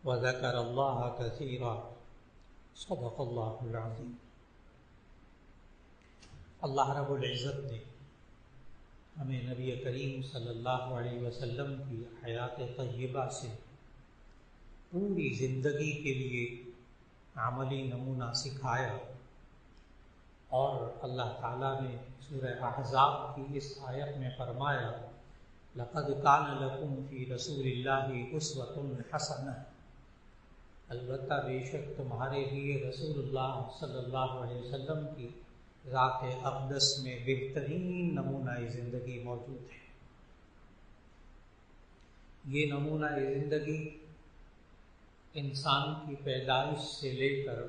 وذكر الله كثيرا صدق الله العظيم۔ اللہ رب العزت نے ہمیں نبی کریم صلی اللہ علیہ وسلم کی حیات طیبہ سے پوری زندگی کے لیے عملی نمونہ سکھایا، اور اللہ تعالیٰ نے سورہ احزاب کی اس آیت میں فرمایا لقد کان لکم فی رسول اللہ اسوۃ حسنہ، البتہ بے شک تمہارے لیے رسول اللہ صلی اللہ علیہ وسلم کی ذات اقدس میں بہترین نمونہ زندگی موجود ہے۔ یہ نمونہ زندگی انسان کی پیدائش سے لے کر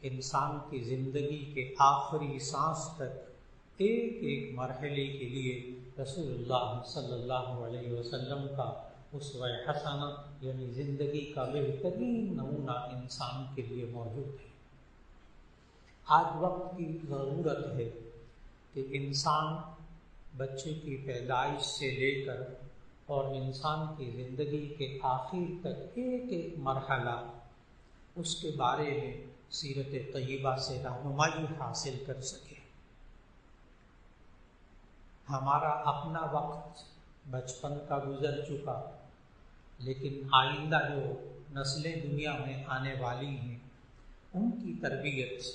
انسان کی زندگی کے آخری سانس تک ایک ایک مرحلے کے لیے رسول اللہ صلی اللہ علیہ وسلم کا اسوہ حسنہ یعنی زندگی کا بہترین نمونہ انسان کے لیے موجود ہے۔ آج وقت کی ضرورت ہے کہ انسان بچے کی پیدائش سے لے کر اور انسان کی زندگی کے آخر تک ایک ایک مرحلہ اس کے بارے میں سیرت طیبہ سے رہنمائی حاصل کر سکے۔ ہمارا اپنا وقت بچپن کا گزر چکا، لیکن آئندہ جو نسلیں دنیا میں آنے والی ہیں ان کی تربیت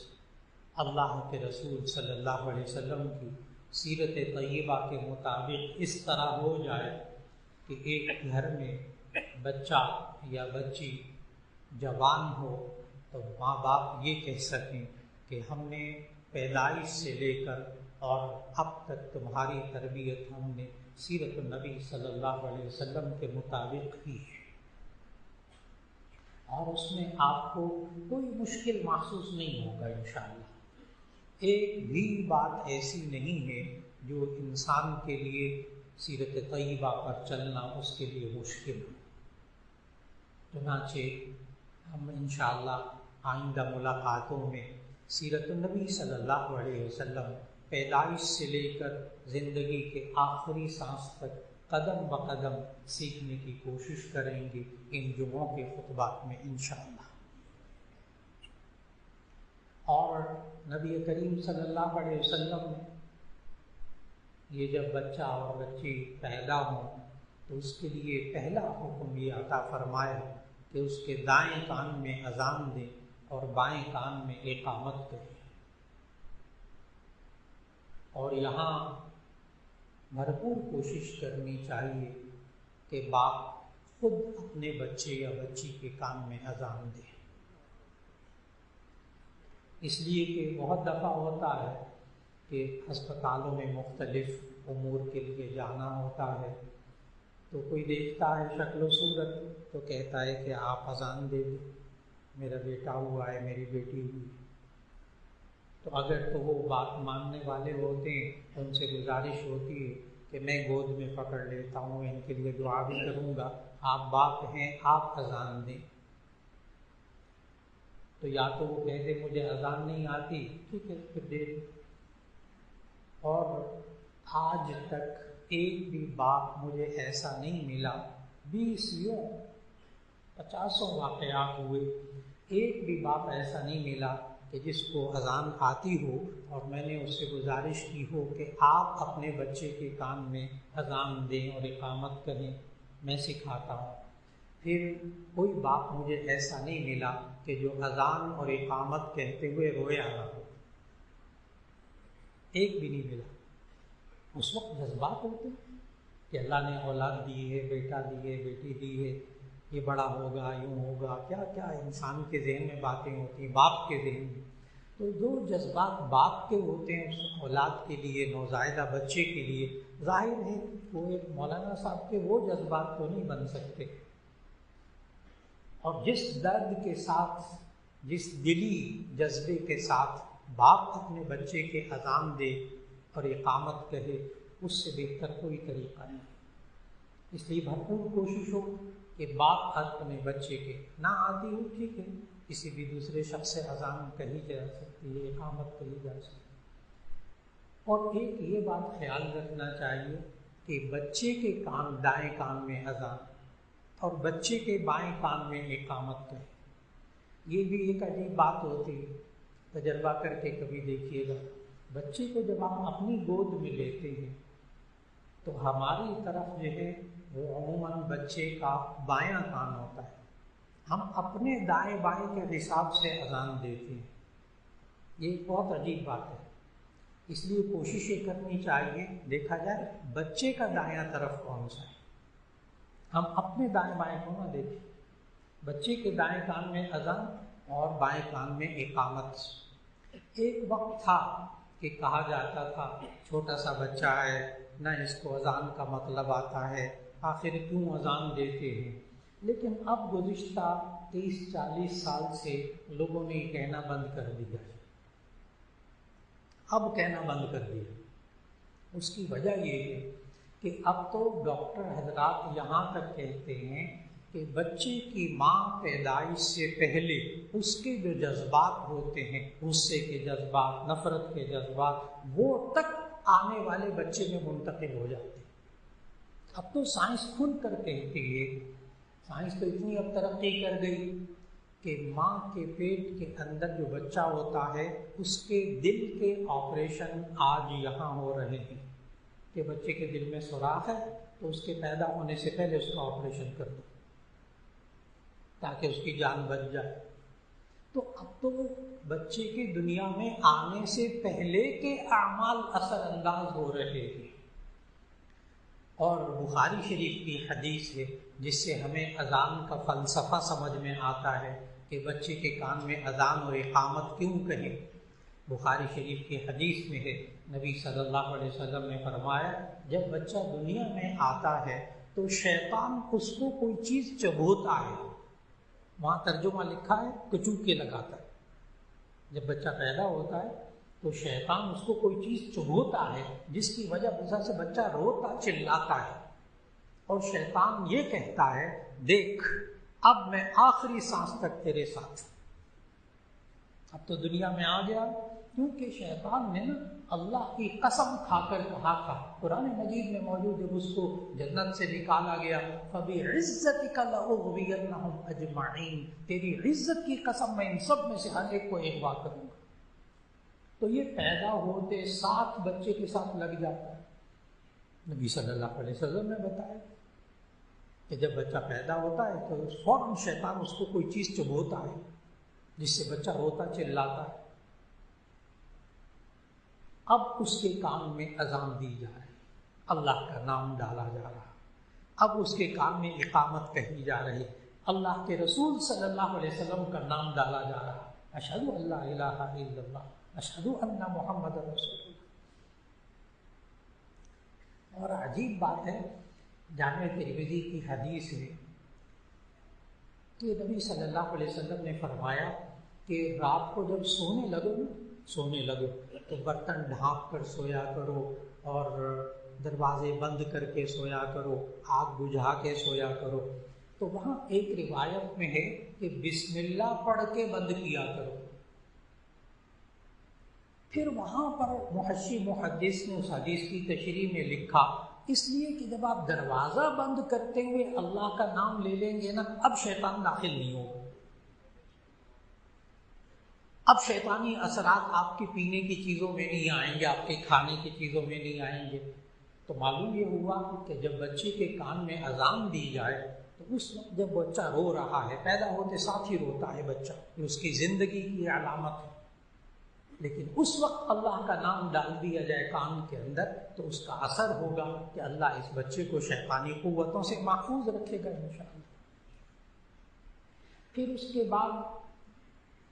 اللہ کے رسول صلی اللہ علیہ وسلم کی سیرت طیبہ کے مطابق اس طرح ہو جائے کہ ایک گھر میں بچہ یا بچی جوان ہو تو ماں باپ یہ کہہ سکیں کہ ہم نے پیدائش سے لے کر اور اب تک تمہاری تربیت ہم نے سیرت النبی صلی اللہ علیہ وسلم کے مطابق کی ہے، اور اس میں آپ کو کوئی مشکل محسوس نہیں ہوگا انشاءاللہ۔ ایک بھی بات ایسی نہیں ہے جو انسان کے لیے سیرت طیبہ پر چلنا اس کے لیے مشکل ہو۔ چنانچہ ہم انشاءاللہ آئندہ ملاقاتوں میں سیرت النبی صلی اللہ علیہ وسلم پیدائش سے لے کر زندگی کے آخری سانس تک قدم بقدم سیکھنے کی کوشش کریں گے ان جمعوں کے خطبات میں انشاءاللہ۔ اور نبی کریم صلی اللہ علیہ وسلم نے یہ جب بچہ اور بچی پیدا ہوں تو اس کے لیے پہلا حکم یہ عطا فرمایا کہ اس کے دائیں کان میں اذان دیں اور بائیں کان میں اقامت کریں، اور یہاں بھرپور کوشش کرنی چاہیے کہ باپ خود اپنے بچے یا بچی کے کان میں اذان دے، اس لیے کہ بہت دفعہ ہوتا ہے کہ ہسپتالوں میں مختلف امور کے لیے جانا ہوتا ہے تو کوئی دیکھتا ہے شکل و صورت تو کہتا ہے کہ آپ اذان دے دیں، میرا بیٹا ہوا ہے، میری بیٹی ہوئی، تو اگر تو وہ بات ماننے والے ہوتے ہیں تو ان سے گزارش ہوتی ہے کہ میں گود میں پکڑ لیتا ہوں، ان کے لیے دعا بھی کروں گا، آپ باپ ہیں آپ اذان دیں۔ تو یا تو وہ کہہ دے مجھے اذان نہیں آتی، ٹھیک ہے پھر دے دیں۔ اور آج تک ایک بھی باپ مجھے ایسا نہیں ملا، 20 50 واقعات ہوئے، ایک بھی باپ ایسا نہیں ملا کہ جس کو اذان آتی ہو اور میں نے اس سے گزارش کی ہو کہ آپ اپنے بچے کے کان میں اذان دیں اور اقامت کریں، میں سکھاتا ہوں۔ پھر کوئی باپ مجھے ایسا نہیں ملا کہ جو اذان اور اقامت کہتے ہوئے رویا نہ ہو، ایک بھی نہیں ملا۔ اس وقت جذبات ہوتے ہیں کہ اللہ نے اولاد دی ہے، بیٹا دی ہے، بیٹی دی ہے، یہ بڑا ہوگا، یوں ہوگا، کیا کیا انسان کے ذہن میں باتیں ہوتی ہیں، باپ کے ذہن میں۔ تو جو جذبات باپ کے ہوتے ہیں اس اولاد کے لیے، نوزائیدہ بچے کے لیے، ظاہر ہے وہ ایک مولانا صاحب کے وہ جذبات تو نہیں بن سکتے۔ اور جس درد کے ساتھ، جس دلی جذبے کے ساتھ باپ اپنے بچے کے اذان دے اور اقامت کہے، اس سے بہتر کوئی طریقہ نہیں۔ اس لیے بھرپور کوشش ہو کہ باپ اپنے بچے کے نہ آتی ہو، ٹھیک ہے کسی بھی دوسرے شخص سے اذان کہی جا سکتی ہے، اقامت کہی جا سکتی ہے۔ اور ایک یہ بات خیال رکھنا چاہیے کہ بچے کے کان، دائیں کان میں اذان اور بچے کے بائیں کان میں اقامت کریں۔ یہ بھی ایک عجیب بات ہوتی ہے، تجربہ کر کے کبھی دیکھیے گا، بچے کو جب ہم اپنی گود میں لیتے ہیں تو ہماری طرف جو ہے وہ عموماً بچے کا بایاں کان ہوتا ہے، ہم اپنے دائیں بائیں کے حساب سے اذان دیتے ہیں۔ یہ ایک بہت عجیب بات ہے، اس لیے کوشش یہ کرنی چاہیے دیکھا جائے بچے کا دایاں طرف کون سا ہے، ہم اپنے دائیں بائیں کو نہ دیکھیں۔ بچے کے دائیں کان میں اذان اور بائیں کان میں اقامت۔ ایک وقت تھا کہ کہا جاتا تھا چھوٹا سا بچہ ہے، نہ اس کو اذان کا مطلب آتا ہے، آخر کیوں اذان دیتے ہیں، لیکن اب گزشتہ 30-40 سال سے لوگوں نے یہ کہنا بند کر دیا ہے، اب کہنا بند کر دیا۔ اس کی وجہ یہ ہے کہ اب تو ڈاکٹر حضرات یہاں تک کہتے ہیں کہ بچے کی ماں پیدائش سے پہلے اس کے جو جذبات ہوتے ہیں، غصے کے جذبات، نفرت کے جذبات، وہ تک آنے والے بچے میں منتقل ہو جاتے ہیں۔ اب تو سائنس کھل کر کہتی ہے، سائنس تو اتنی اب ترقی کر گئی کہ ماں کے پیٹ کے اندر جو بچہ ہوتا ہے اس کے دل کے آپریشن آج یہاں ہو رہے ہیں کہ بچے کے دل میں سوراخ ہے تو اس کے پیدا ہونے سے پہلے اس کا آپریشن کر دو تاکہ اس کی جان بچ جائے۔ تو اب تو بچے کی دنیا میں آنے سے پہلے کے اعمال اثر انداز ہو رہے ہیں، اور بخاری شریف کی حدیث ہے جس سے ہمیں اذان کا فلسفہ سمجھ میں آتا ہے کہ بچے کے کان میں اذان اور اقامت کیوں کہیں۔ بخاری شریف کی حدیث میں ہے، نبی صلی اللہ علیہ وسلم نے فرمایا جب بچہ دنیا میں آتا ہے تو شیطان اس کو کوئی چیز چبھوتا ہے، وہاں ترجمہ لکھا ہے کچوکے لگاتا ہے۔ جب بچہ پیدا ہوتا ہے تو شیطان اس کو کوئی چیز چبھوتا ہے جس کی وجہ سے بچہ روتا چلاتا ہے، اور شیطان یہ کہتا ہے دیکھ اب میں آخری سانس تک تیرے ساتھ ہوں۔ اب تو دنیا میں آ گیا کیونکہ شیطان نے نا اللہ کی قسم کھا کر کہا تھا، قرآن مجید میں موجود، جب اس کو جنت سے نکالا گیا فَبِعِزَّتِكَ لَأُغْوِيَنَّهُمْ أَجْمَعِينَ، تیری عزت کی قسم میں ان سب میں سے ہر ایک کو اغوا کروں گا۔ تو یہ پیدا ہوتے ساتھ بچے کے ساتھ لگ جاتا ہے۔ نبی صلی اللہ علیہ وسلم نے بتایا کہ جب بچہ پیدا ہوتا ہے تو فوراً شیطان اس کو کوئی چیز چبھوتا ہے جس سے بچہ روتا چلاتا ہے۔ اب اس کے کان میں اذان دی جا رہی، اللہ کا نام ڈالا جا رہا، اب اس کے کان میں اقامت کہی جا رہی، اللہ کے رسول صلی اللہ علیہ وسلم کا نام ڈالا جا رہا، اشہد ان لا الہ الا اللہ، اشہد ان محمد رسول اللہ۔ اور عجیب بات ہے، جامع ترمذی کی حدیث ہے کہ نبی صلی اللہ علیہ وسلم نے فرمایا کہ رات کو جب سونے لگو تو برتن ڈھانپ کر سویا کرو اور دروازے بند کر کے سویا کرو، آگ بجھا کے سویا کرو۔ تو وہاں ایک روایت میں ہے کہ بسم اللہ پڑھ کے بند کیا کرو۔ پھر وہاں پر محدث نے اس حدیث کی تشریح میں لکھا اس لیے کہ جب آپ دروازہ بند کرتے ہوئے اللہ کا نام لے لیں گے نا، اب شیطان داخل نہیں ہوگا، اب شیطانی اثرات آپ کی پینے کی چیزوں میں نہیں آئیں گے، آپ کے کھانے کی چیزوں میں نہیں آئیں گے۔ تو معلوم یہ ہوا کہ جب بچے کے کان میں اذان دی جائے تو اس وقت جب بچہ رو رہا ہے، پیدا ہوتے ساتھ ہی روتا ہے بچہ، یہ اس کی زندگی کی علامت ہے، لیکن اس وقت اللہ کا نام ڈال دیا جائے کان کے اندر تو اس کا اثر ہوگا کہ اللہ اس بچے کو شیطانی قوتوں سے محفوظ رکھے گا انشاءاللہ۔ پھر اس کے بعد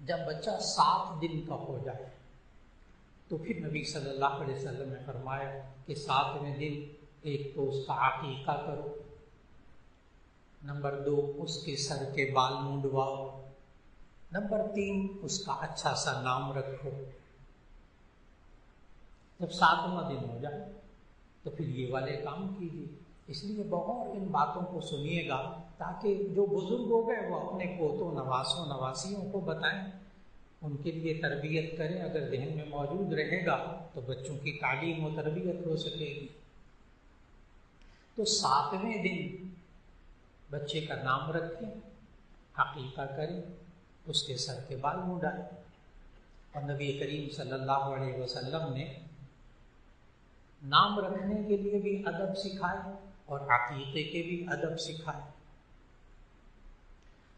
جب بچہ 7 دن کا ہو جائے تو پھر نبی صلی اللہ علیہ وسلم نے فرمایا کہ 7ویں دن ایک تو اس کا عقیقہ کرو، نمبر 2 اس کے سر کے بال منڈواؤ، نمبر 3 اس کا اچھا سا نام رکھو۔ جب 7واں دن ہو جائے تو پھر یہ والے کام کیجیے۔ اس لیے بغور ان باتوں کو سنیے گا تاکہ جو بزرگ ہو گئے وہ اپنے پوتوں نواسوں نواسیوں کو بتائیں، ان کے لیے تربیت کریں، اگر ذہن میں موجود رہے گا تو بچوں کی تعلیم و تربیت ہو سکے گی۔ تو 7ویں دن بچے کا نام رکھیں، عقیقہ کریں، اس کے سر کے بال منڈائیں۔ اور نبی کریم صلی اللہ علیہ وسلم نے نام رکھنے کے لیے بھی ادب سکھائے اور عقیقے کے بھی ادب سکھائے۔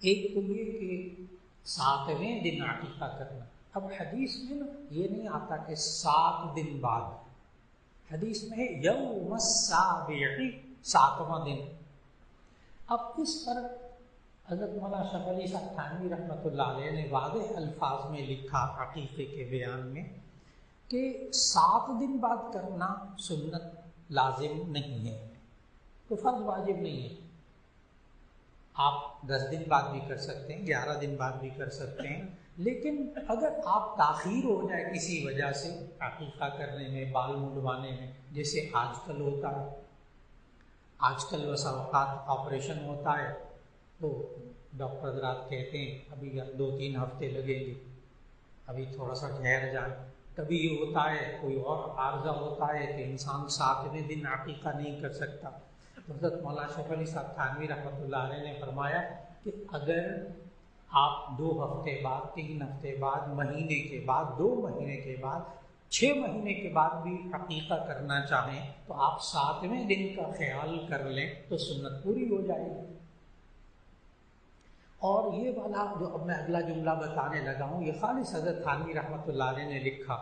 ایک تو یہ کہ 7ویں دن عقیقہ کرنا۔ اب حدیث میں نا یہ نہیں آتا کہ 7 دن بعد، حدیث میں ہے یوم السابع، 7واں دن۔ اب اس پر حضرت مولانا اشرف علی صاحب تھانوی رحمۃ اللہ علیہ نے واضح الفاظ میں لکھا عقیقے کے بیان میں کہ 7 دن بعد کرنا سنت لازم نہیں ہے، تو فرض واجب نہیں ہے۔ آپ 10 دن بعد بھی کر سکتے ہیں، 11 دن بعد بھی کر سکتے ہیں، لیکن اگر آپ تاخیر ہو جائے کسی وجہ سے عقیقہ کرنے میں، بال منڈوانے میں، جیسے آج کل ہوتا ہے، آج کل وسا اوقات آپریشن ہوتا ہے تو ڈاکٹر حضرات کہتے ہیں ابھی 2-3 ہفتے لگیں گے، ابھی تھوڑا سا ٹھہر جائیں۔ کبھی یہ ہوتا ہے کوئی اور عارضہ ہوتا ہے کہ انسان 7ویں دن عقیقہ نہیں کر سکتا، تو حضرت مولانا اشرف علی صاحب تھانوی رحمۃ اللہ علیہ نے فرمایا کہ اگر آپ 2 ہفتے بعد، 3 ہفتے بعد، مہینے کے بعد، 2 مہینے کے بعد، 6 مہینے کے بعد بھی عقیقہ کرنا چاہیں تو آپ 7ویں دن کا خیال کر لیں تو سنت پوری ہو جائے گی۔ اور یہ والا جو اب میں اگلا جملہ بتانے لگا ہوں، یہ خالص حضرت تھانوی رحمۃ اللہ علیہ نے لکھا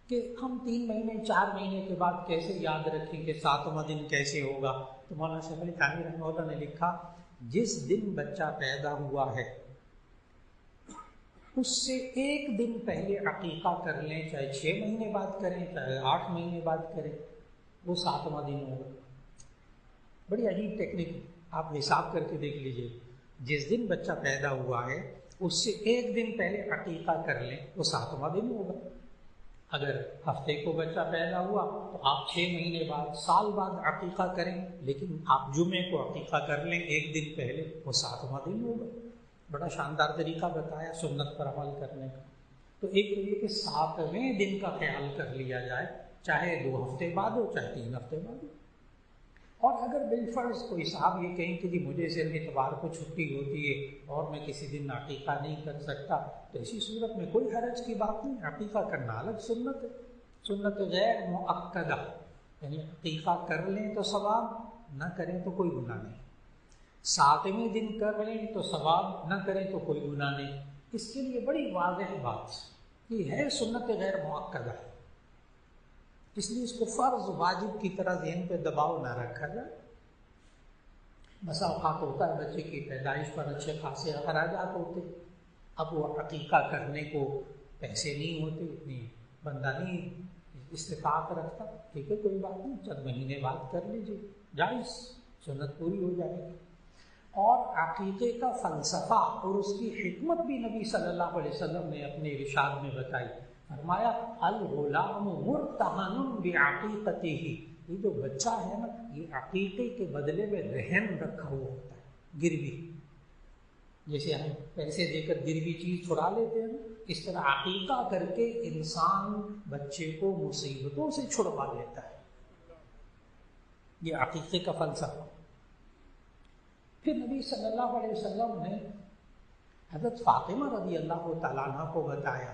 کہ ہم 3 مہینے 4 مہینے کے بعد کیسے یاد رکھیں کہ 7واں دن کیسے ہوگا؟ تو مولانا شیخ علی تھانوی رحمۃ اللہ نے لکھا جس دن بچہ پیدا ہوا ہے اس سے 1 دن پہلے عقیقہ کر لیں، چاہے 6 مہینے بعد کریں، چاہے 8 مہینے بعد کریں، وہ 7واں دن ہوگا۔ بڑی عجیب ٹیکنیک، آپ حساب کر کے دیکھ لیجئے، جس دن بچہ پیدا ہوا ہے اس سے 1 دن پہلے عقیقہ کر لیں، وہ 7واں دن ہوگا۔ اگر ہفتے کو بچہ پیدا ہوا تو آپ 6 مہینے بعد، سال بعد عقیقہ کریں، لیکن آپ جمعے کو عقیقہ کر لیں 1 دن پہلے، وہ 7واں دن ہوگا۔ بڑا شاندار طریقہ بتایا سنت پر عمل کرنے کا۔ تو ایک تو یہ کہ 7ویں دن کا خیال کر لیا جائے، چاہے 2 ہفتے بعد ہو، چاہے 3 ہفتے بعد ہو۔ اور اگر بالفرض کوئی صاحب یہ کہیں کہ جی مجھے صرف اتوار کو چھٹی ہوتی ہے اور میں کسی دن عقیقہ نہیں کر سکتا، تو اسی صورت میں کوئی حرج کی بات نہیں، عقیقہ کرنا الگ سنت ہے، سنت غیر مؤکدہ، یعنی عقیقہ کر لیں تو ثواب، نہ کریں تو کوئی گناہ نہیں۔ 7ویں دن کر لیں تو ثواب، نہ کریں تو کوئی گناہ نہیں۔ اس کے لیے بڑی واضح بات یہ ہے، سنت غیر مؤکدہ ہے، اس لیے اس کو فرض واجب کی طرح ذہن پہ دباؤ نہ رکھا جائے۔ بسا اوقات ہوتا ہے بچے کی پیدائش پر اچھے خاصے اخراجات ہوتے، اب وہ عقیقہ کرنے کو پیسے نہیں ہوتے، اتنی بندہ نہیں استطاعت رکھتا، ٹھیک ہے کوئی بات نہیں، چند مہینے بعد کر لیجیے، جائز، سنت پوری ہو جائے گی۔ اور عقیقے کا فلسفہ اور اس کی حکمت بھی نبی صلی اللہ علیہ وسلم نے اپنے ارشاد میں بتائی، فرمایا الغلام مرتہن بعقیقتہ، یہ جو بچہ ہے نا یہ عقیقے کے بدلے میں رہن رکھا ہوا ہوتا ہے، گروی، جیسے ہم پیسے دے کر گروی چیز چھڑا لیتے ہیں، اس طرح عقیقہ کر کے انسان بچے کو مصیبتوں سے چھڑوا لیتا ہے، یہ عقیقے کا فلسفہ۔ پھر نبی صلی اللہ علیہ وسلم نے حضرت فاطمہ رضی اللہ تعالیٰ عنہ کو بتایا،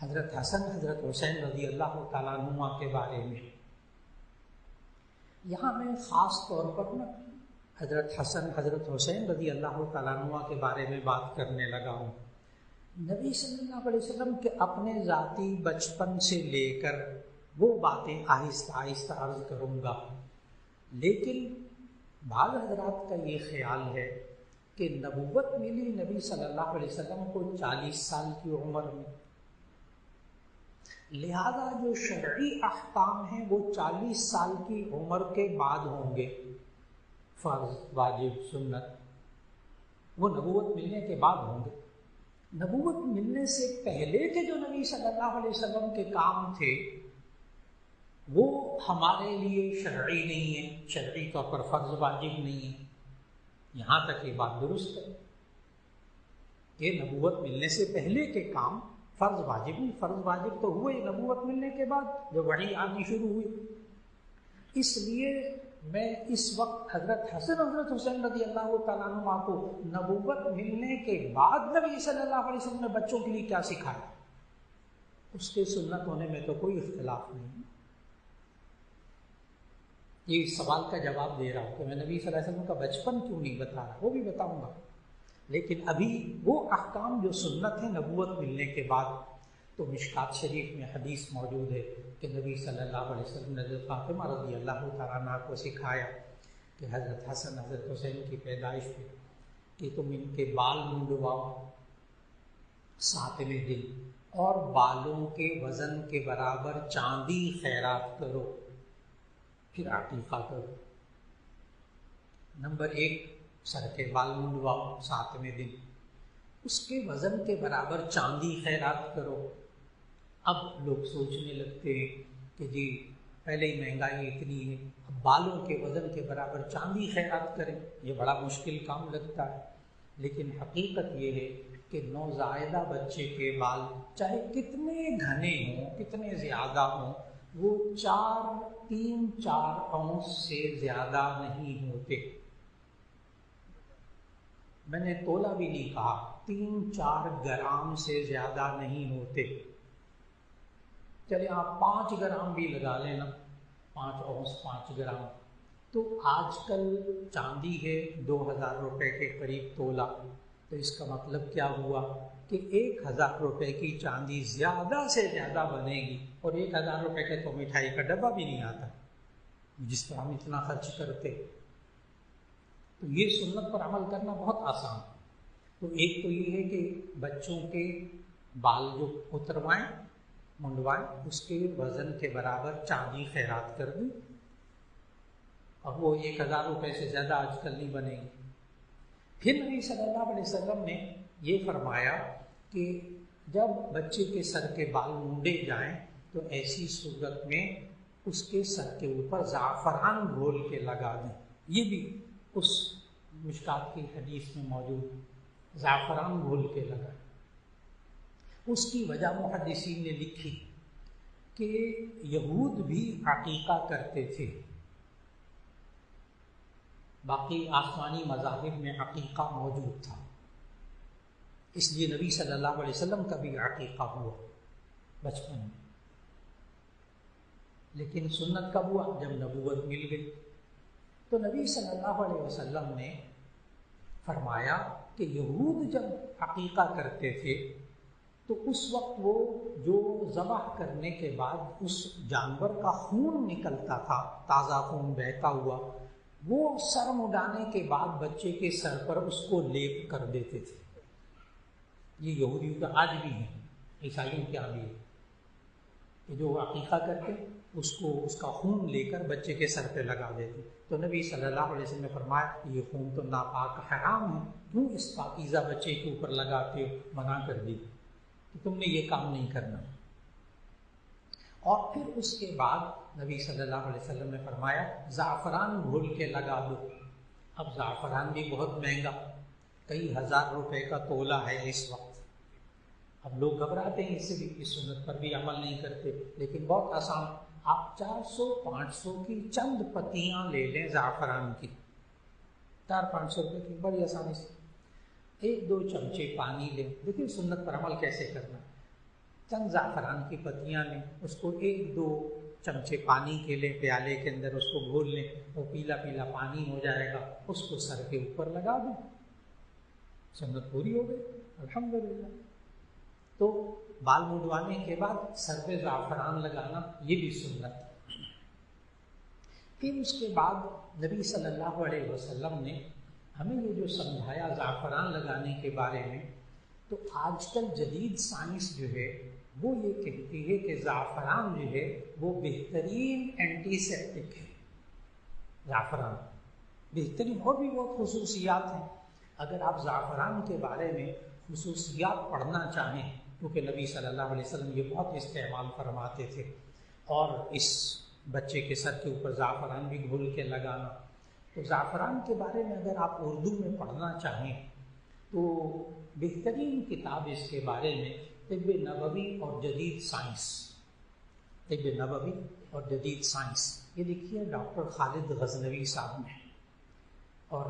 حضرت حسن حضرت حسین رضی اللہ تعالیٰ عنہ کے بارے میں۔ یہاں میں خاص طور پر نا حضرت حسن حضرت حسین رضی اللہ تعالیٰ عنہ کے بارے میں بات کرنے لگا ہوں۔ نبی صلی اللہ علیہ وسلم کے اپنے ذاتی بچپن سے لے کر وہ باتیں آہستہ آہستہ عرض کروں گا، لیکن بعض حضرات کا یہ خیال ہے کہ نبوت ملی نبی صلی اللہ علیہ وسلم کو 40 سال کی عمر میں، لہذا جو شرعی احکام ہیں وہ 40 سال کی عمر کے بعد ہوں گے، فرض واجب سنت، وہ نبوت ملنے کے بعد ہوں گے۔ نبوت ملنے سے پہلے کے جو نبی صلی اللہ علیہ وسلم کے کام تھے وہ ہمارے لیے شرعی نہیں ہے، شرعی طور پر فرض واجب نہیں ہے۔ یہاں تک یہ بات درست ہے کہ نبوت ملنے سے پہلے کے کام فرض واجب نہیں، فرض واجب تو ہوئے نبوت ملنے کے بعد جب وحی آنی شروع ہوئی۔ اس لیے میں اس وقت حضرت حضرت حسین رضی اللہ تعالیٰ عنہ کو نبوت ملنے کے بعد نبی صلی اللہ علیہ وسلم نے بچوں کے لیے کیا سکھایا، اس کے سنت ہونے میں تو کوئی اختلاف نہیں۔ یہ اس سوال کا جواب دے رہا ہوں کہ میں نبی صلی اللہ علیہ وسلم کا بچپن کیوں نہیں بتا رہا، وہ بھی بتاؤں گا، لیکن ابھی وہ احکام جو سنت ہے نبوت ملنے کے بعد، تو مشکات شریف میں حدیث موجود ہے کہ نبی صلی اللہ علیہ وسلم نے حضرت فاطمہ رضی اللہ تعالیٰ عنہ کو سکھایا کہ حضرت حسن حضرت حسین کی پیدائش پہ کہ تم ان کے بال منڈواؤ 7ویں دن، اور بالوں کے وزن کے برابر چاندی خیرات کرو، پھر عقیقہ کرو۔ نمبر 1، سر کے بال منڈواؤ 7ویں دن، اس کے وزن کے برابر چاندی خیرات کرو۔ اب لوگ سوچنے لگتے ہیں کہ جی پہلے ہی مہنگائی اتنی ہے، اب بالوں کے وزن کے برابر چاندی خیرات کریں، یہ بڑا مشکل کام لگتا ہے، لیکن حقیقت یہ ہے کہ نوزائیدہ بچے کے بال چاہے کتنے گھنے ہوں، کتنے زیادہ ہوں، وہ 3-4 اونس سے زیادہ نہیں ہوتے۔ میں نے تولا بھی نہیں کہا، 3-4 گرام سے زیادہ نہیں ہوتے۔ چلے آپ 5 گرام بھی لگا لینا، 5 اونس 5 گرام، تو آج کل چاندی ہے 2000 روپے کے قریب تولا، تو اس کا مطلب کیا ہوا کہ 1000 روپے کی چاندی زیادہ سے زیادہ بنے گی، اور 1000 روپے کے تو مٹھائی کا ڈبہ بھی نہیں آتا جس پر ہم اتنا خرچ کرتے۔ تو یہ سنت پر عمل کرنا بہت آسان۔ تو ایک تو یہ ہے کہ بچوں کے بال جو اتروائیں منڈوائیں، اس کے وزن کے برابر چاندی خیرات کر دیں، اور وہ 1000 روپے سے زیادہ آج کل نہیں بنے گی۔ پھر نبی صلی اللہ علیہ وسلم نے یہ فرمایا کہ جب بچے کے سر کے بال مونڈے جائیں تو ایسی صورت میں اس کے سر کے اوپر زعفران گھول کے لگا دیں۔ یہ بھی اس مشکات کی حدیث میں موجود، زعفران گھول کے لگائیں۔ اس کی وجہ محدثین نے لکھی کہ یہود بھی عقیقہ کرتے تھے، باقی آسمانی مذاہب میں عقیقہ موجود تھا، اس لیے نبی صلی اللہ علیہ وسلم کا بھی عقیقہ ہوا بچپن میں۔ لیکن سنت کب ہوا؟ جب نبوت مل گئی۔ تو نبی صلی اللہ علیہ وسلم نے فرمایا کہ یہود جب عقیقہ کرتے تھے تو اس وقت وہ جو ذبح کرنے کے بعد اس جانور کا خون نکلتا تھا، تازہ خون بہتا ہوا، وہ سر مڈانے کے بعد بچے کے سر پر اس کو لیپ کر دیتے تھے۔ یہ یہودیوں کا آج بھی ہے، عیسائیوں کے یہاں بھی ہے کہ جو عقیقہ کرتے اس کا خون لے کر بچے کے سر پہ لگا دیتے۔ تو نبی صلی اللہ علیہ وسلم نے فرمایا یہ خون تو ناپاک حرام ہے، کیوں اس پاکیزہ بچے کے اوپر لگاتے ہو؟ منع کر دی کہ تم نے یہ کام نہیں کرنا۔ اور پھر اس کے بعد نبی صلی اللہ علیہ وسلم نے فرمایا زعفران گھول کے لگا دو۔ اب زعفران بھی بہت مہنگا، کئی ہزار روپے کا تولا ہے اس وقت۔ اب لوگ گھبراتے ہیں اس سے بھی، اس سنت پر بھی عمل نہیں کرتے، لیکن بہت آسان، آپ 400-500 کی چند پتیاں لے لیں زعفران کی، 400-500 روپے کی، بڑی آسانی سے 1-2 چمچے پانی لیں۔ دیکھیں سنت پر عمل کیسے کرنا، چند زعفران کی پتیاں لیں، اس کو 1-2 چمچے پانی کے لیں، پیالے کے اندر اس کو گھول لیں، وہ پیلا پیلا پانی ہو جائے گا، اس کو سر کے اوپر لگا دیں، سنت پوری ہو گئی الحمدللہ۔ تو بال منڈوانے کے بعد سر پہ زعفران لگانا یہ بھی سنت۔ پھر اس کے بعد نبی صلی اللہ علیہ وسلم نے ہمیں یہ جو سمجھایا زعفران لگانے کے بارے میں، تو آج کل جدید سائنس جو ہے وہ یہ کہتی ہے کہ زعفران جو ہے وہ بہترین اینٹی سیپٹک ہے۔ زعفران بہترین، اور بھی بہت خصوصیات ہیں۔ اگر آپ زعفران کے بارے میں خصوصیات پڑھنا چاہیں، کیونکہ نبی صلی اللہ علیہ وسلم یہ بہت استعمال فرماتے تھے، اور اس بچے کے سر کے اوپر زعفران بھی گھول کے لگانا، تو زعفران کے بارے میں اگر آپ اردو میں پڑھنا چاہیں تو بہترین کتاب اس کے بارے میں طب نبوی اور جدید سائنس، طب نبوی اور جدید سائنس، یہ لکھی ہے ڈاکٹر خالد غزنوی صاحب نے، اور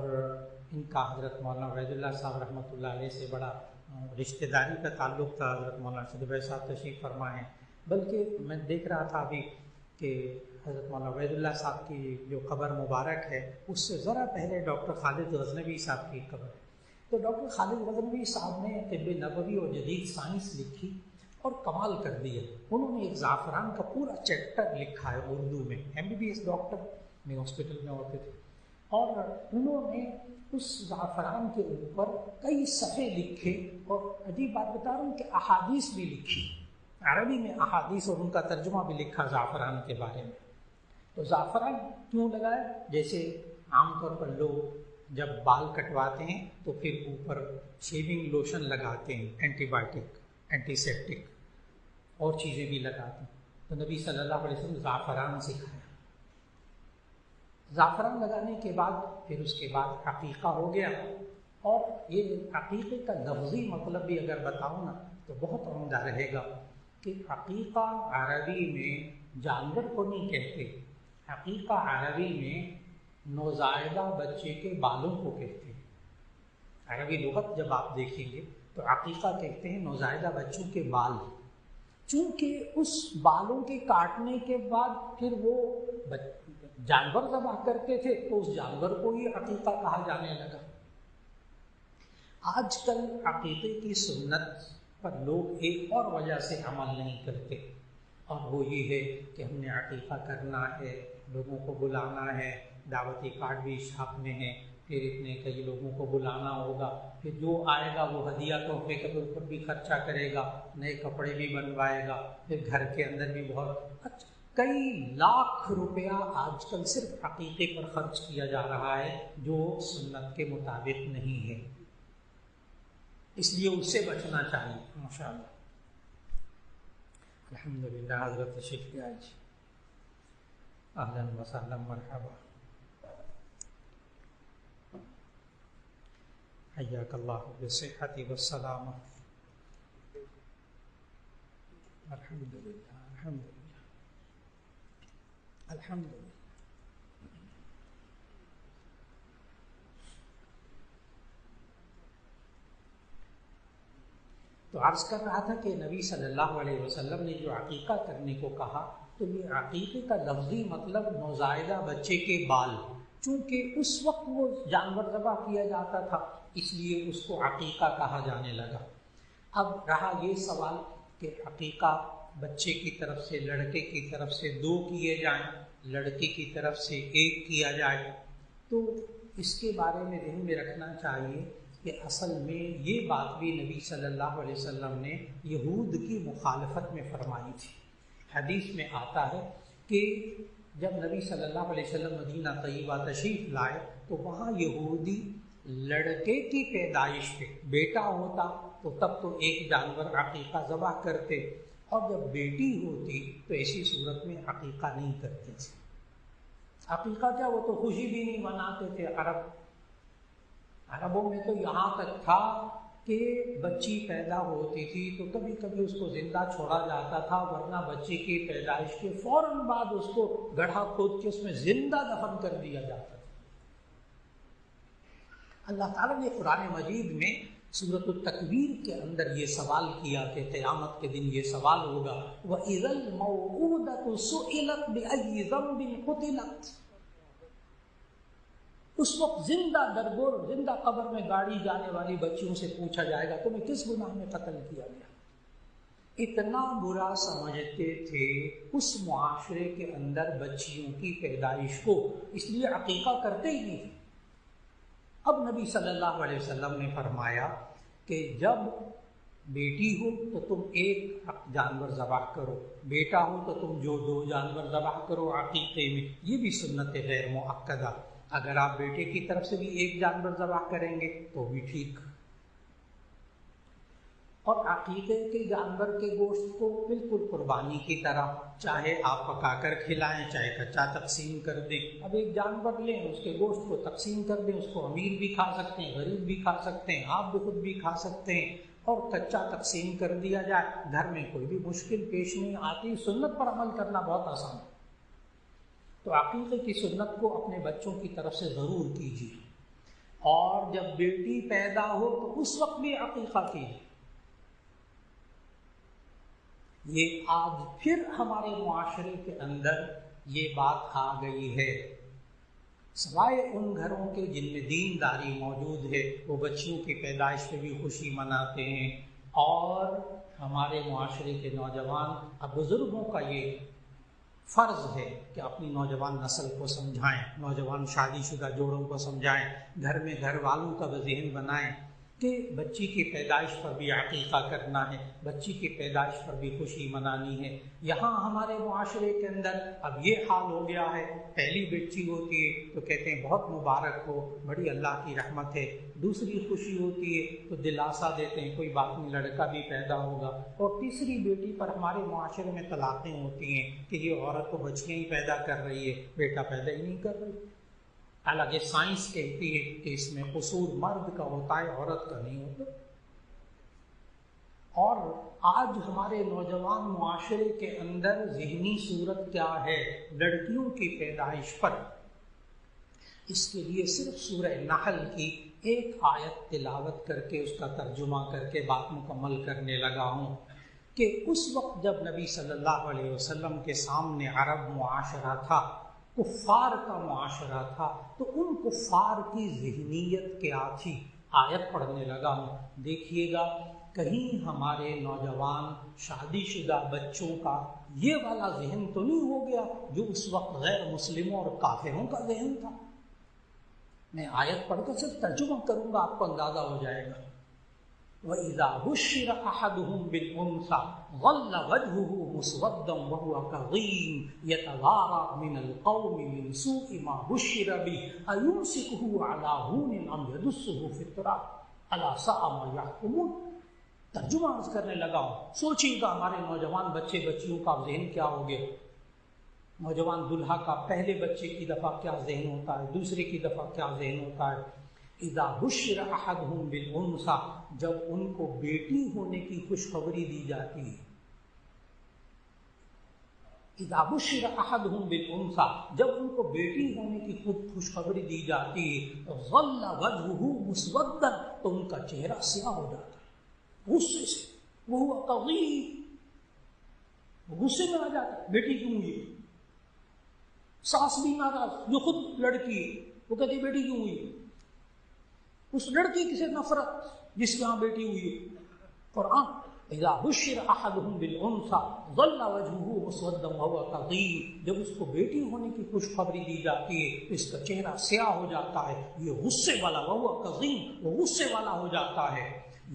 ان کا حضرت مولانا عبید اللہ صاحب رحمۃ اللہ علیہ سے بڑا رشتہ داری کا تعلق تھا. حضرت مولانا شدبئی صاحب تشریف فرما ہیں، بلکہ میں دیکھ رہا تھا ابھی کہ حضرت مولانا عبید اللہ صاحب کی جو قبر مبارک ہے اس سے ذرا پہلے ڈاکٹر خالد غزنوی صاحب کی قبر ہے. تو ڈاکٹر خالد غزنوی صاحب نے طب نبوی اور جدید سائنس لکھی اور کمال کر دیا. انہوں نے ایک زعفران کا پورا چیپٹر لکھا ہے اردو میں. MBBS ڈاکٹر میں ہاسپٹل میں ہوتے تھے، اور انہوں نے اس زعفران کے اوپر کئی صفحے لکھے، اور عجیب بات بتا رہا ہوں کہ احادیث بھی لکھی، عربی میں احادیث، اور ان کا ترجمہ بھی لکھا زعفران کے بارے میں. تو زعفران کیوں لگائے؟ جیسے عام طور پر لوگ جب بال کٹواتے ہیں تو پھر اوپر شیونگ لوشن لگاتے ہیں، اینٹی بائیوٹک، اینٹی سیپٹک اور چیزیں بھی لگاتے ہیں. تو نبی صلی اللہ علیہ وسلم زعفران سکھایا. زعفران لگانے کے بعد پھر اس کے بعد عقیقہ ہو گیا. اور یہ عقیقے کا لفظی مطلب بھی اگر بتاؤں نا تو بہت عمدہ رہے گا کہ عقیقہ عربی میں جانور کو نہیں کہتے، عقیقہ عربی میں نوزائیدہ بچے کے بالوں کو کہتے ہیں. عربی لغت جب آپ دیکھیں گے تو عقیقہ کہتے ہیں نوزائیدہ بچوں کے بال. چونکہ اس بالوں کے کاٹنے کے بعد پھر وہ جانور ذبح کرتے تھے تو اس جانور کو ہی عقیقہ کہا جانے لگا. آج کل عقیقے کی سنت پر لوگ ایک اور وجہ سے عمل نہیں کرتے، اور وہ یہ ہے کہ ہم نے عقیقہ کرنا ہے، لوگوں کو بلانا ہے، دعوتی کارڈ بھی چھاپنے ہیں، پھر اتنے کئی لوگوں کو بلانا ہوگا، پھر جو آئے گا وہ ہدیہ تحفے کے اوپر بھی خرچہ کرے گا، نئے کپڑے بھی بنوائے گا، پھر گھر کے اندر بھی بہت کئی لاکھ روپیہ آج کل صرف عقیقے پر خرچ کیا جا رہا ہے، جو سنت کے مطابق نہیں ہے. اس لیے اس سے بچنا چاہیے. ماشاءاللہ الحمدللہ. حضرت تشریف لے آئیے. اہلا وسہلا مرحبا. حیاک اللہ بالصحۃ والسلامہ. الحمدللہ الحمدللہ الحمدللہ. تو عرض کر رہا تھا کہ نبی صلی اللہ علیہ وسلم نے جو عقیقہ کرنے کو کہا تو یہ عقیقے کا لفظی مطلب نوزائیدہ بچے کے بال. چونکہ اس وقت وہ جانور ذبح کیا جاتا تھا اس لیے اس کو عقیقہ کہا جانے لگا. اب رہا یہ سوال کہ عقیقہ بچے کی طرف سے، لڑکے کی طرف سے 2 کیے جائیں، لڑکی کی طرف سے 1 کیا جائے. تو اس کے بارے میں ذہن میں رکھنا چاہیے کہ اصل میں یہ بات بھی نبی صلی اللہ علیہ وسلم نے یہود کی مخالفت میں فرمائی تھی. حدیث میں آتا ہے کہ جب نبی صلی اللہ علیہ وسلم مدینہ طیبہ تشریف لائے تو وہاں یہودی لڑکے کی پیدائش پہ بیٹا ہوتا تو تب تو ایک جانور عقیقہ ذبح کرتے، اور جب بیٹی ہوتی تو ایسی صورت میں عقیقہ نہیں کرتے تھے. عقیقہ کیا، وہ تو خوشی بھی نہیں مناتے تھے. عربوں میں تو یہاں تک تھا کہ بچی پیدا ہوتی تھی تو کبھی کبھی اس کو زندہ چھوڑا جاتا تھا، ورنہ بچی کی پیدائش کے فوراً بعد اس کو گڑھا کھود کے اس میں زندہ دفن کر دیا جاتا تھا. اللہ تعالیٰ نے قرآن مجید میں سورۃ التکویر کے اندر یہ سوال کیا کہ قیامت کے دن یہ سوال ہوگا وَإِذَا الْمَوْءُودَةُ سُئِلَتْ بِأَيِّ ذَنبٍ قُتِلَتْ. اس وقت زندہ درگور، زندہ قبر میں گاڑی جانے والی بچیوں سے پوچھا جائے گا تمہیں کس گناہ میں قتل کیا گیا. اتنا برا سمجھتے تھے اس معاشرے کے اندر بچیوں کی پیدائش کو، اس لیے عقیقہ کرتے ہی نہیں. اب نبی صلی اللہ علیہ وسلم نے فرمایا کہ جب بیٹی ہو تو تم 1 جانور ذبح کرو، بیٹا ہو تو تم جو 2 جانور ذبح کرو عقیقے میں. یہ بھی سنت غیر مؤکدہ. اگر آپ بیٹے کی طرف سے بھی 1 جانور ذبح کریں گے تو بھی ٹھیک. اور عقیقے کے جانور کے گوشت کو بالکل قربانی کی طرح چاہے آپ پکا کر کھلائیں چاہے کچا تقسیم کر دیں. اب ایک جانور لیں، اس کے گوشت کو تقسیم کر دیں، اس کو امیر بھی کھا سکتے ہیں، غریب بھی کھا سکتے ہیں، آپ بھی خود بھی کھا سکتے ہیں، اور کچا تقسیم کر دیا جائے. گھر میں کوئی بھی مشکل پیش نہیں آتی. سنت پر عمل کرنا بہت آسان ہے. تو عقیقے کی سنت کو اپنے بچوں کی طرف سے ضرور کیجیے، اور جب بیٹی پیدا ہو تو اس وقت بھی عقیقہ کیجیے۔ یہ آج پھر ہمارے معاشرے کے اندر یہ بات آ گئی ہے، سوائے ان گھروں کے جن میں دینداری موجود ہے وہ بچیوں کی پیدائش پہ بھی خوشی مناتے ہیں، اور ہمارے معاشرے کے نوجوان اب بزرگوں کا یہ فرض ہے کہ اپنی نوجوان نسل کو سمجھائیں، نوجوان شادی شدہ جوڑوں کو سمجھائیں، گھر میں گھر والوں کا ذہن بنائیں کہ بچی کی پیدائش پر بھی عقیقہ کرنا ہے، بچی کی پیدائش پر بھی خوشی منانی ہے۔ یہاں ہمارے معاشرے کے اندر اب یہ حال ہو گیا ہے، پہلی بچی ہوتی ہے تو کہتے ہیں بہت مبارک ہو، بڑی اللہ کی رحمت ہے، دوسری خوشی ہوتی ہے تو دلاسا دیتے ہیں کوئی بات نہیں لڑکا بھی پیدا ہوگا، اور تیسری بیٹی پر ہمارے معاشرے میں طلاقیں ہوتی ہیں کہ یہ عورت تو بچیاں ہی پیدا کر رہی ہے، بیٹا پیدا ہی نہیں کر رہی۔ حالانکہ سائنس کہتی ہے کہ اس میں قصور مرد کا ہوتا ہے، عورت کا نہیں ہوتا۔ اور آج ہمارے نوجوان معاشرے کے اندر ذہنی صورت کیا ہے لڑکیوں کی پیدائش پر؟ اس کے لیے صرف سورہ نحل کی ایک آیت تلاوت کر کے اس کا ترجمہ کر کے بات مکمل کرنے لگا ہوں کہ اس وقت جب نبی صلی اللہ علیہ وسلم کے سامنے عرب معاشرہ تھا، کفار کا معاشرہ تھا، تو ان کفار کی ذہنیت کیا تھی؟ آیت پڑھنے لگا ہوں، دیکھیے گا کہیں ہمارے نوجوان شادی شدہ بچوں کا یہ والا ذہن تو نہیں ہو گیا جو اس وقت غیر مسلموں اور کافروں کا ذہن تھا۔ میں آیت پڑھ کر صرف ترجمہ کروں گا، آپ کو اندازہ ہو جائے گا۔ وَإِذَا بُشِّرَ أَحَدُهُمْ بِالْأُنثَىٰ ظَلَّ وَجْهُهُ مُسْوَدًّا وَهُوَ كَظِيمٌ يَتَوَارَىٰ مِنَ الْقَوْمِ مِنْ سُوءِ مَا بُشِّرَ بِهِ أَيُمْسِكُهُ عَلَىٰ هُونٍ أَمْ يَدُسُّهُ فِي التُّرَابِ أَلَا سَاءَ مَا يَحْكُمُونَ۔ ترجمہ عرض کرنے لگا ہوں، سوچیے گا ہمارے نوجوان بچے بچیوں کا ذہن کیا ہو گیا۔ نوجوان دلہا کا پہلے بچے کی دفعہ کیا ذہن ہوتا ہے، دوسرے کی دفعہ کیا ذہن ہوتا ہے۔ اذا بشر احدهم بالانثى، جب ان کو بیٹی ہونے کی خوشخبری دی جاتی ہے۔ اذا بشر احدهم بالانثى، جب ان کو بیٹی ہونے کی خوشخبری دی جاتی ہے، ظل وجهه مسودا، تو ان کا چہرہ سیاہ ہو جاتا ہے غصے سے، وہ کظیم، غصے میں آ جاتا ہے، بیٹی کیوں ہوئی؟ ساس بھی ناراض جو خود لڑکی ہے، وہ کہتی بیٹی کیوں ہوئی؟ اس لڑکی سے نفرت جس کے ہاں بیٹی ہوئی ہے۔ قرآن اذا بشر احدهم بالانثى ظل وجهه مسودا وهو كظيم، جب اس کو بیٹی ہونے کی خوشخبری دی جاتی ہے تو اس کا چہرہ سیاہ ہو جاتا ہے، یہ غصے والا، وهو كظيم، وہ غصے والا ہو جاتا ہے۔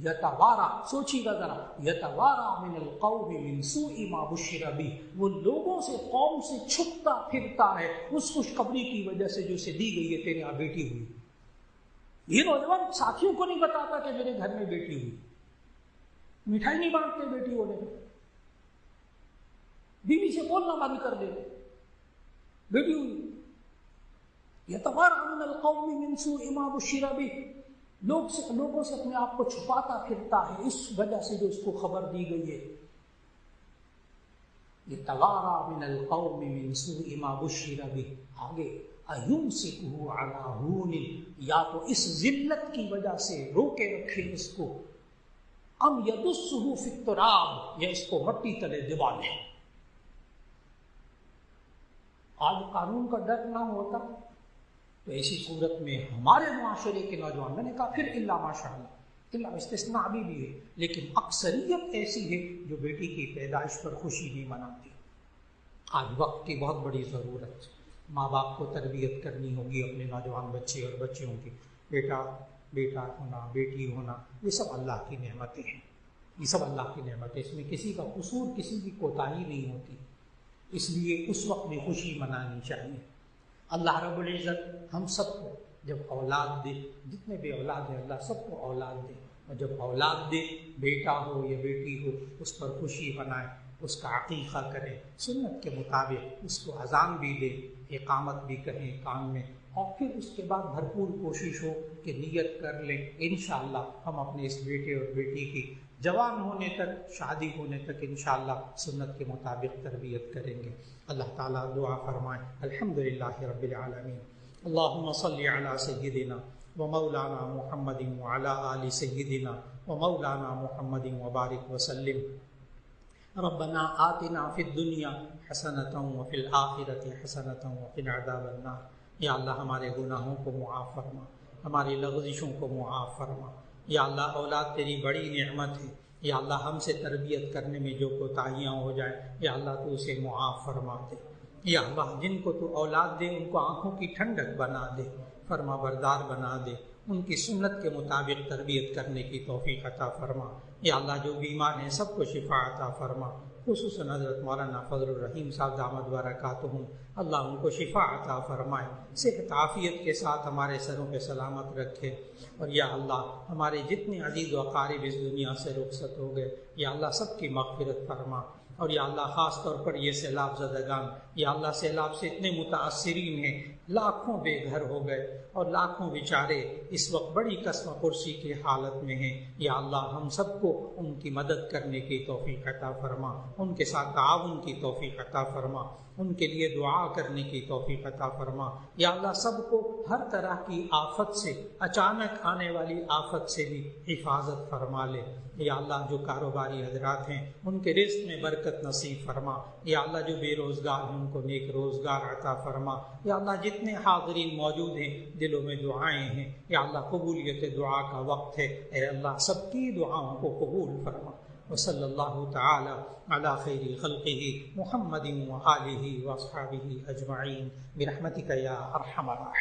یتوارا، سوچیے گا ذرا، یتوارا من القوم من سوء ما بشر به، وہ لوگوں سے، قوم سے چھپتا پھرتا ہے اس خوشخبری کی وجہ سے جو اسے دی گئی ہے تیرے یہاں بیٹی ہوئی۔ یہ نوجوان ساتھیوں کو نہیں بتاتا کہ میرے گھر میں بیٹی ہوئی، مٹھائی نہیں بانٹتے بیٹی ہونے میں، بیوی سے بولنا بند کر دے بیٹی ہوئی۔ یتوارا من القوم من سوء ما بشر به، لوگوں سے اپنے آپ کو چھپاتا پھرتا ہے اس وجہ سے جو اس کو خبر دی گئی ہے۔ یتوارا من القوم من سوء ما بشر به، آگے ایمسکہ علی ہون، یا تو اس ذلت کی وجہ سے روکے رکھے اس کو، ام یدسہ فی التراب، یا اس کو مٹی تلے دبا دے۔ آج قانون کا ڈر نہ ہوتا تو ایسی صورت میں ہمارے معاشرے کے نوجوان، میں نے کہا پھر الا ماشاء اللہ، الا استثناء بھی ہے، لیکن اکثریت ایسی ہے جو بیٹی کی پیدائش پر خوشی نہیں مناتی۔ آج وقت کی بہت بڑی ضرورت، ماں باپ کو تربیت کرنی ہوگی اپنے نوجوان بچے اور بچیوں کی۔ بیٹا ہونا، بیٹی ہونا، یہ سب اللہ کی نعمتیں ہیں، یہ سب اللہ کی نعمتیں، اس میں کسی کا قصور، کسی کی کوتاہی نہیں ہوتی، اس لیے اس وقت بھی خوشی منانی چاہیے۔ اللہ رب العزت ہم سب کو جب اولاد دے، جتنے بھی اولاد ہیں اللہ سب کو اولاد دے، اور جب اولاد دے، بیٹا ہو یا بیٹی ہو، اس پر خوشی منائے، اس کا عقیقہ کریں سنت کے مطابق، اس کو اذان بھی دے، اقامت بھی کہیں کان میں، اور پھر اس کے بعد بھرپور کوشش ہو کہ نیت کر لیں انشاءاللہ ہم اپنے اس بیٹے اور بیٹی کی جوان ہونے تک، شادی ہونے تک انشاءاللہ سنت کے مطابق تربیت کریں گے۔ اللہ تعالیٰ دعا فرمائیں۔ الحمدللہ رب العالمین، اللہم صلی علی سیدنا و مولانا محمد وعلی آل سیدنا و مولانا محمد وبارک وسلم۔ ربنا آتنا فی الدنیا حسنۃ وفی الآخرۃ حسنۃ وقنا عذاب النار۔ یا اللہ ہمارے گناہوں کو معاف فرما، ہماری لغزشوں کو معاف فرما۔ یا اللہ اولاد تیری بڑی نعمت ہے، یا اللہ ہم سے تربیت کرنے میں جو کوتاہیاں ہو جائیں یا اللہ تو اسے معاف فرما دے۔ یا اللہ جن کو تو اولاد دے ان کو آنکھوں کی ٹھنڈک بنا دے، فرما بردار بنا دے، ان کی سنت کے مطابق تربیت کرنے کی توفیق عطا فرما۔ یا اللہ جو بیمار ہیں سب کو شفا عطا فرما، خصوصاً حضرت مولانا فضل الرحیم صاحب دامت برکاتہم، اللہ ان کو شفا عطا فرمائے، صحت عافیت کے ساتھ ہمارے سروں پہ سلامت رکھے۔ اور یا اللہ ہمارے جتنے عزیز و اقارب اس دنیا سے رخصت ہو گئے، یا اللہ سب کی مغفرت فرما۔ اور یا اللہ خاص طور پر یہ سیلاب زدگان، یا اللہ سیلاب سے اتنے متاثرین ہیں، لاکھوں بے گھر ہو گئے اور لاکھوں بیچارے اس وقت بڑی کسوہ پرسی کی حالت میں ہیں۔ یا اللہ ہم سب کو ان کی مدد کرنے کی توفیق عطا فرما، ان کے ساتھ تعاون کی توفیق عطا فرما، ان کے لیے دعا کرنے کی توفیق عطا فرما۔ یا اللہ سب کو ہر طرح کی آفت سے، اچانک آنے والی آفت سے بھی حفاظت فرما لے۔ یا اللہ جو کاروباری حضرات ہیں ان کے رزق میں برکت نصیب فرما۔ یا اللہ جو بے روزگار ہیں ان کو نیک روزگار عطا فرما۔ یا اللہ جتنے حاضرین موجود ہیں دلوں میں دعائیں ہیں، یا اللہ قبولیت دعا کا وقت ہے، اے اللہ سب کی دعاؤں کو قبول فرما۔ وصلی اللہ تعالی علی خیر خلقہ محمد وآلہ واصحابہ اجمعین برحمتک یا ارحم الراحمین۔